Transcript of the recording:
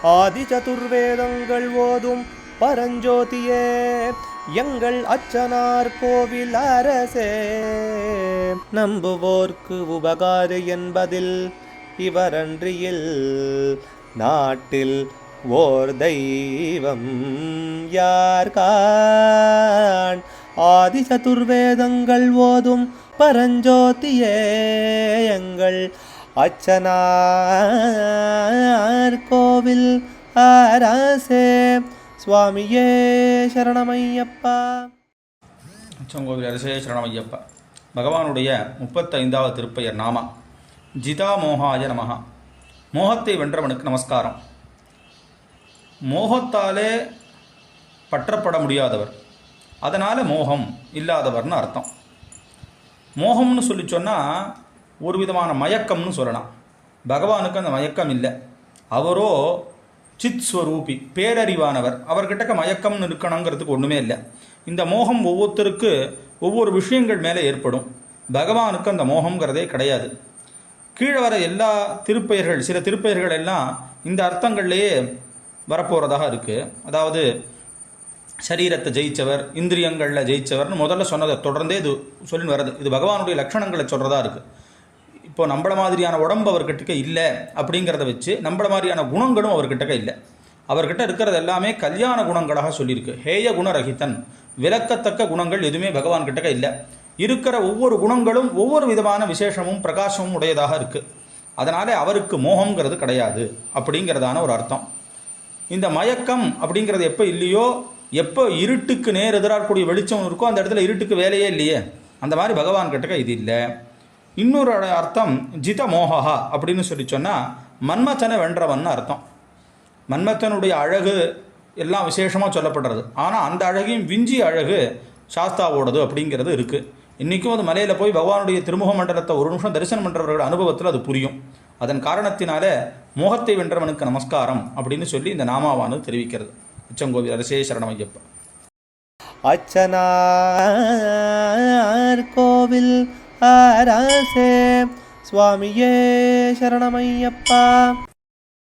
ஆதி சதுர்வேதங்கள் ஓதும் பரஞ்சோதியே எங்கள் அச்சனார் கோவில் அரசே. நம்புவோர்க்கு உபகாரி என்பதில் இவரன்றியில் நாட்டில் ஓர் தெய்வம் யார்கான். ஆதி சதுர்வேதங்கள் ஓதும் பரஞ்சோதியே எங்கள் அச்சனார் கோவில் அரசே. சுவாமியே சரணமையப்பா. அச்சங்கோவில் அரசே சரணமையப்பா. பகவானுடைய 35வது திருப்பெயர் நாமா ஜிதா மோகாய நமஹா. மோகத்தை வென்றவனுக்கு நமஸ்காரம். மோகத்தாலே பற்றப்பட முடியாதவர், அதனால் மோகம் இல்லாதவர்னு அர்த்தம். மோகம்னு சொல்லி சொன்னால் ஒரு விதமான மயக்கம்னு சொல்லலாம். பகவானுக்கு அந்த மயக்கம் இல்லை. அவரோ சித் ஸ்வரூபி, பேரறிவானவர். அவர்கிட்ட மயக்கம்னு இருக்கணுங்கிறதுக்கு ஒன்றுமே இல்லை. இந்த மோகம் ஒவ்வொருத்தருக்கு ஒவ்வொரு விஷயங்கள் மேலே ஏற்படும். பகவானுக்கு அந்த மோகங்கிறதே கிடையாது. கீழே வர எல்லா திருப்பெயர்கள், சில திருப்பெயர்கள் எல்லாம் இந்த அர்த்தங்கள்லேயே வரப்போகிறதாக இருக்குது. அதாவது சரீரத்தை ஜெயித்தவர், இந்திரியங்களில் ஜெயித்தவர்னு முதல்ல சொன்னதை தொடர்ந்தே இது சொல்லி வர்றது. இது பகவானுடைய லட்சணங்களை சொல்கிறதா இருக்குது. இப்போ நம்மள மாதிரியான உடம்பு அவர்கிட்ட இல்லை அப்படிங்கிறத வச்சு நம்மள மாதிரியான குணங்களும் அவர்கிட்ட இல்லை. அவர்கிட்ட இருக்கிறது எல்லாமே கல்யாண குணங்களாக சொல்லியிருக்கு. ஹேய குணரகிதன், விலக்கத்தக்க குணங்கள் எதுவுமே பகவான்கிட்ட இல்லை. இருக்கிற ஒவ்வொரு குணங்களும் ஒவ்வொரு விதமான விசேஷமும் பிரகாசமும் உடையதாக இருக்குது. அதனாலே அவருக்கு மோகங்கிறது கிடையாது அப்படிங்கிறதான ஒரு அர்த்தம். இந்த மயக்கம் அப்படிங்கிறது எப்போ இல்லையோ, எப்போ இருட்டுக்கு நேர் எதிராகக்கூடிய வெளிச்சம் இருக்கோ அந்த இடத்துல இருட்டுக்கு வேலையே இல்லையே. அந்த மாதிரி பகவான் கிட்ட இது இல்லை. இன்னொரு அர்த்தம் ஜித மோகா அப்படின்னு சொல்லி சொன்னால் மன்மதனை வென்றவன் அர்த்தம். மன்மதனுடைய அழகு எல்லாம் விசேஷமாக சொல்லப்படுறது. ஆனால் அந்த அழகையும் விஞ்சி அழகு சாஸ்தாவோடது அப்படிங்கிறது இருக்குது. இன்றைக்கும் அது மலையில் போய் பகவானுடைய திருமுக மண்டலத்தை ஒரு நிமிஷம் தரிசனம் பண்ணுறவர்கள் அனுபவத்தில் அது புரியும். அதன் காரணத்தினால மோகத்தை வென்றவனுக்கு நமஸ்காரம் அப்படின்னு சொல்லி இந்த நாமாவானது தெரிவிக்கிறது. அச்சங்கோவில் அரசே சரணமையப்பா. அச்சனார் கோவில் அரசே. சுவாமியே சரணமையப்பா.